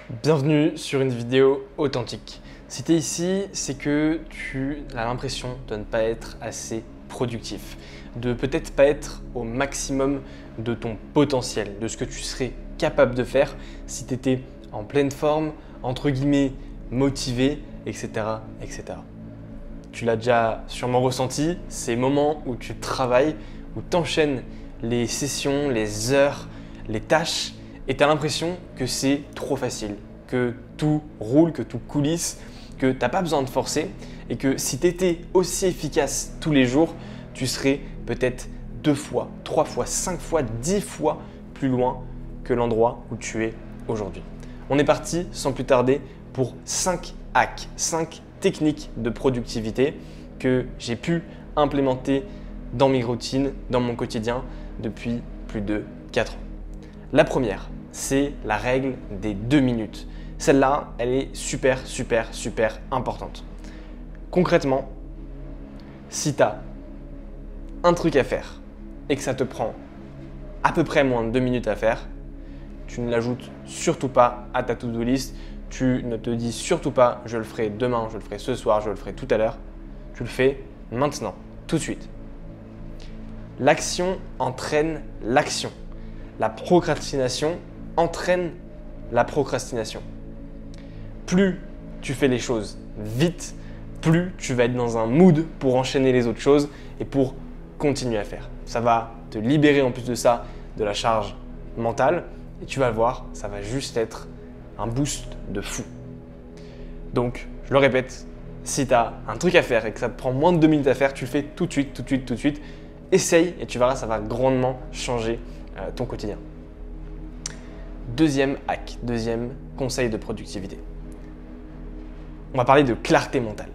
Bienvenue sur une vidéo authentique. Si tu es ici, c'est que tu as l'impression de ne pas être assez productif, de peut-être pas être au maximum de ton potentiel, de ce que tu serais capable de faire si tu étais en pleine forme, entre guillemets motivé, etc. etc. Tu l'as déjà sûrement ressenti, ces moments où tu travailles, où tu enchaînes les sessions, les heures, les tâches, et tu as l'impression que c'est trop facile, que tout roule, que tout coulisse, que tu n'as pas besoin de forcer et que si tu étais aussi efficace tous les jours, tu serais peut-être 2 fois, 3 fois, 5 fois, 10 fois plus loin que l'endroit où tu es aujourd'hui. On est parti sans plus tarder pour 5 hacks, 5 techniques de productivité que j'ai pu implémenter dans mes routines, dans mon quotidien depuis plus de 4 ans. La première, c'est la règle des 2 minutes. Celle-là, elle est super importante. Concrètement, si tu as un truc à faire et que ça te prend à peu près moins de 2 minutes à faire, tu ne l'ajoutes surtout pas à ta to-do list. Tu ne te dis surtout pas « je le ferai demain, je le ferai ce soir, je le ferai tout à l'heure ». Tu le fais maintenant, tout de suite. L'action entraîne l'action. La procrastination entraîne la procrastination. Plus tu fais les choses vite, plus tu vas être dans un mood pour enchaîner les autres choses et pour continuer à faire. Ça va te libérer en plus de ça de la charge mentale et tu vas le voir, ça va juste être un boost de fou. Donc, je le répète, si tu as un truc à faire et que ça te prend moins de 2 minutes à faire, tu le fais tout de suite. Essaye et tu verras, ça va grandement changer ton quotidien. Deuxième hack, deuxième conseil de productivité. On va parler de clarté mentale.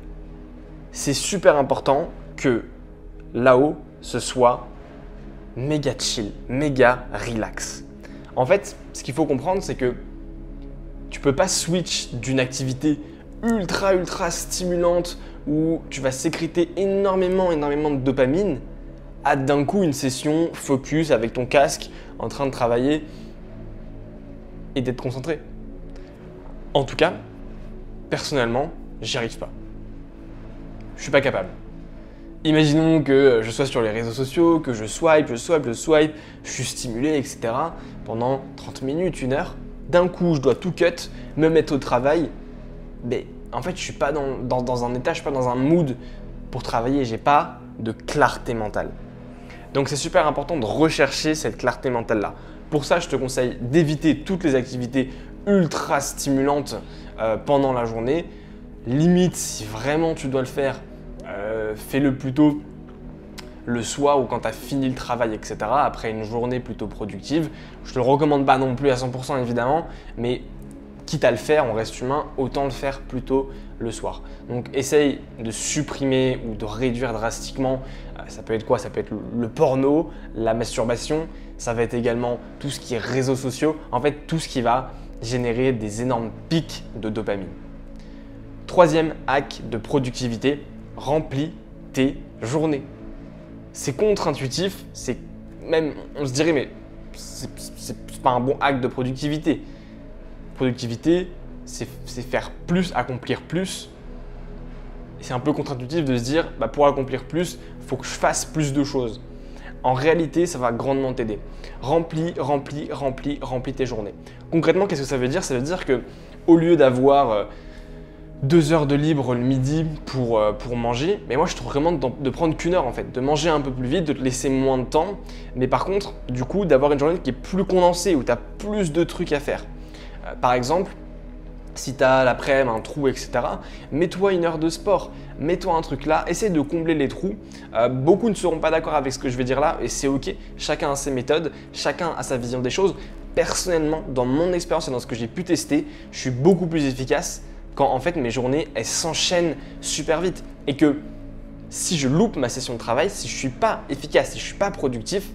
C'est super important que là-haut, ce soit méga chill, méga relax. En fait, ce qu'il faut comprendre, c'est que tu ne peux pas switch d'une activité ultra stimulante où tu vas sécréter énormément de dopamine à d'un coup une session focus avec ton casque en train de travailler et d'être concentré. En tout cas, personnellement, j'y arrive pas. Je suis pas capable. Imaginons que je sois sur les réseaux sociaux, que je swipe, je suis stimulé, etc. pendant 30 minutes, 1 heure. D'un coup, je dois tout cut, me mettre au travail. Mais en fait, je suis pas dans un état, je suis pas dans un mood pour travailler. J'ai pas de clarté mentale. Donc, c'est super important de rechercher cette clarté mentale-là. Pour ça, je te conseille d'éviter toutes les activités ultra stimulantes pendant la journée. Limite, si vraiment tu dois le faire, fais-le plutôt le soir ou quand tu as fini le travail, etc. Après une journée plutôt productive. Je ne te le recommande pas non plus à 100% évidemment, mais quitte à le faire, on reste humain, autant le faire plutôt le soir. Donc essaye de supprimer ou de réduire drastiquement. Ça peut être quoi? Ça peut être le porno, la masturbation, ça va être également tout ce qui est réseaux sociaux, en fait tout ce qui va générer des énormes pics de dopamine. Troisième hack de productivité, remplis tes journées. C'est contre-intuitif, c'est même, on se dirait mais c'est pas un bon hack de productivité. Productivité, c'est faire plus, accomplir plus. Et c'est un peu contre-intuitif de se dire pour accomplir plus, il faut que je fasse plus de choses. En réalité, ça va grandement t'aider. Remplis tes journées. Concrètement, qu'est-ce que ça veut dire? Ça veut dire que au lieu d'avoir 2 heures de libre le midi pour manger, mais moi je te recommande de prendre qu'1 heure en fait, de manger un peu plus vite, de te laisser moins de temps, mais par contre, du coup, d'avoir une journée qui est plus condensée, où tu as plus de trucs à faire. Par exemple, si tu as l'après-midi un trou, etc., mets-toi 1 heure de sport, mets-toi un truc là, essaie de combler les trous. Beaucoup ne seront pas d'accord avec ce que je vais dire là et c'est ok, chacun a ses méthodes, chacun a sa vision des choses. Personnellement, dans mon expérience et dans ce que j'ai pu tester, je suis beaucoup plus efficace quand en fait mes journées elles s'enchaînent super vite et que si je loupe ma session de travail, si je ne suis pas efficace, si je ne suis pas productif,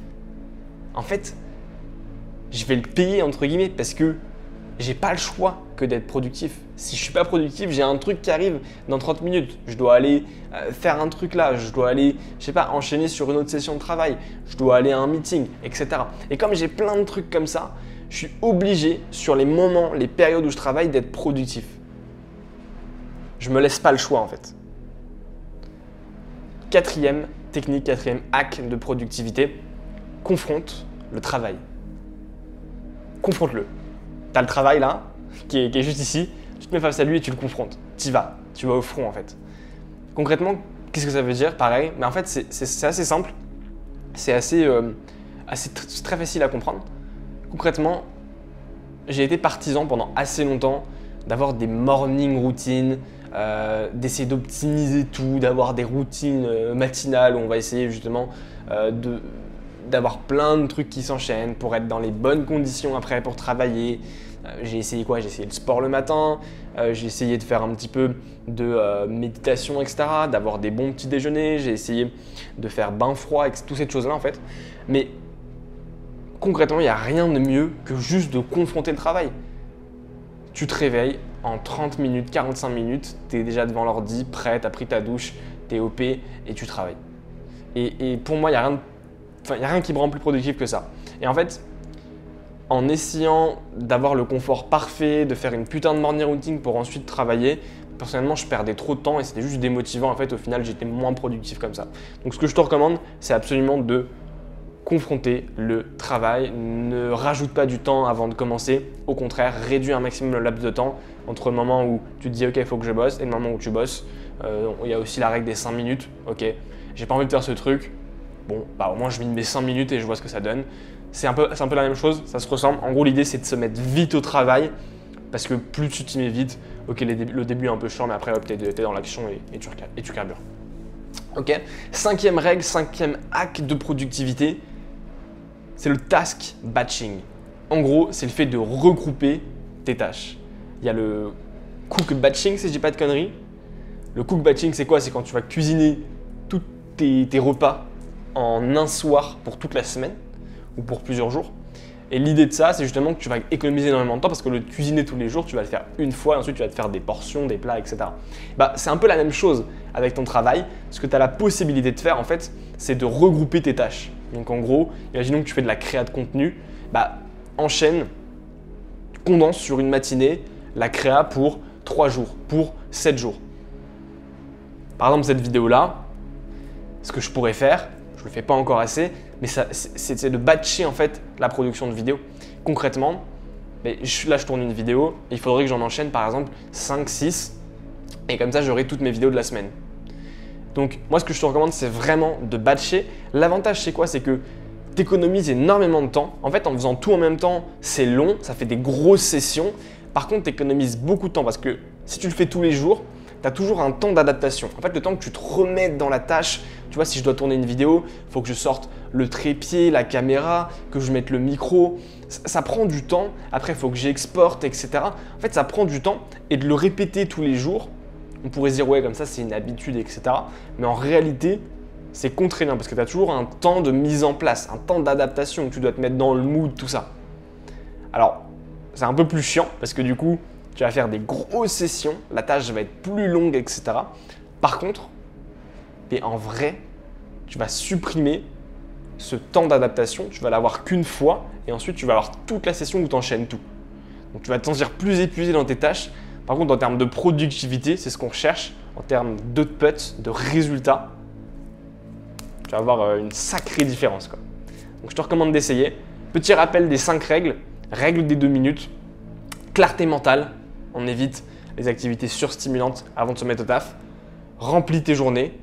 en fait, je vais le payer entre guillemets parce que j'ai pas le choix que d'être productif. Si je suis pas productif, j'ai un truc qui arrive dans 30 minutes. Je dois aller faire un truc là, je dois aller, je sais pas, enchaîner sur une autre session de travail, je dois aller à un meeting, etc. Et comme j'ai plein de trucs comme ça, Je suis obligé sur les moments, les périodes où je travaille d'être productif. Je me laisse pas le choix en fait. Quatrième technique, quatrième hack de productivité, confronte le travail. Confronte-le. Tu as le travail là, qui est juste ici, tu te mets face à lui et tu le confrontes. Tu vas au front en fait. Concrètement, qu'est-ce que ça veut dire? Pareil, mais en fait c'est assez simple, c'est très facile à comprendre. Concrètement, j'ai été partisan pendant assez longtemps d'avoir des morning routines, d'essayer d'optimiser tout, d'avoir des routines matinales où on va essayer justement d'avoir plein de trucs qui s'enchaînent pour être dans les bonnes conditions après pour travailler. J'ai essayé quoi? J'ai essayé le sport le matin, j'ai essayé de faire un petit peu de méditation, etc., d'avoir des bons petits déjeuners, j'ai essayé de faire bain froid, toutes ces choses-là en fait. Mais concrètement, il n'y a rien de mieux que juste de confronter le travail. Tu te réveilles, en 30 minutes, 45 minutes, tu es déjà devant l'ordi, prêt, tu as pris ta douche, tu es OP et tu travailles. Et pour moi, il n'y a rien qui me rend plus productif que ça. Et en fait, en essayant d'avoir le confort parfait, de faire une putain de morning routine pour ensuite travailler, personnellement, je perdais trop de temps et c'était juste démotivant. En fait, au final, j'étais moins productif comme ça. Donc, ce que je te recommande, c'est absolument de confronter le travail. Ne rajoute pas du temps avant de commencer. Au contraire, réduis un maximum le laps de temps entre le moment où tu te dis « Ok, il faut que je bosse » et le moment où tu bosses. Il y a aussi la règle des 5 minutes. Ok, j'ai pas envie de faire ce truc. Bon, bah au moins je mets mes 5 minutes et je vois ce que ça donne. C'est un peu la même chose, ça se ressemble. En gros, l'idée, c'est de se mettre vite au travail parce que plus tu t'y mets vite, ok, le début est un peu chiant, mais après, tu es dans l'action et tu carbures. Ok. Cinquième règle, cinquième hack de productivité, c'est le task batching. En gros, c'est le fait de regrouper tes tâches. Il y a le cook batching, si je dis pas de conneries. Le cook batching, c'est quoi? C'est quand tu vas cuisiner tous tes repas en un soir pour toute la semaine ou pour plusieurs jours. Et l'idée de ça, c'est justement que tu vas économiser énormément de temps parce que le cuisiner tous les jours, tu vas le faire une fois et ensuite tu vas te faire des portions, des plats, etc. Bah, c'est un peu la même chose avec ton travail. Ce que tu as la possibilité de faire, en fait, c'est de regrouper tes tâches. Donc en gros, imaginons que tu fais de la créa de contenu, bah, enchaîne, condense sur une matinée la créa pour 3 jours, pour 7 jours. Par exemple, cette vidéo-là, ce que je pourrais faire, je ne le fais pas encore assez, mais c'est de batcher en fait la production de vidéos. Concrètement, là je tourne une vidéo, il faudrait que j'en enchaîne par exemple 5, 6 et comme ça j'aurai toutes mes vidéos de la semaine. Donc moi ce que je te recommande c'est vraiment de batcher. L'avantage c'est quoi? C'est que tu économises énormément de temps. En fait en faisant tout en même temps c'est long, ça fait des grosses sessions. Par contre tu économises beaucoup de temps parce que si tu le fais tous les jours, tu as toujours un temps d'adaptation. En fait, le temps que tu te remettes dans la tâche, tu vois, si je dois tourner une vidéo, il faut que je sorte le trépied, la caméra, que je mette le micro. Ça prend du temps. Après, il faut que j'exporte, etc. En fait, ça prend du temps et de le répéter tous les jours, on pourrait se dire, ouais, comme ça, c'est une habitude, etc. Mais en réalité, c'est contraignant parce que tu as toujours un temps de mise en place, un temps d'adaptation où tu dois te mettre dans le mood, tout ça. Alors, c'est un peu plus chiant parce que du coup, tu vas faire des grosses sessions, la tâche va être plus longue, etc. Par contre, en vrai, tu vas supprimer ce temps d'adaptation, tu vas l'avoir qu'une fois et ensuite tu vas avoir toute la session où tu enchaînes tout. Donc tu vas te sentir plus épuisé dans tes tâches. Par contre, en termes de productivité, c'est ce qu'on cherche, en termes d'output, de résultats, tu vas avoir une sacrée différence, quoi. Donc je te recommande d'essayer. Petit rappel des 5 règles. Règle des 2 minutes, clarté mentale. On évite les activités surstimulantes avant de se mettre au taf. Remplis tes journées.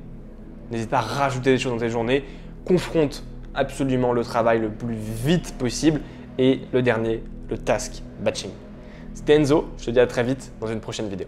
N'hésite pas à rajouter des choses dans tes journées. Confronte absolument le travail le plus vite possible. Et le dernier, le task batching. C'était Enzo. Je te dis à très vite dans une prochaine vidéo.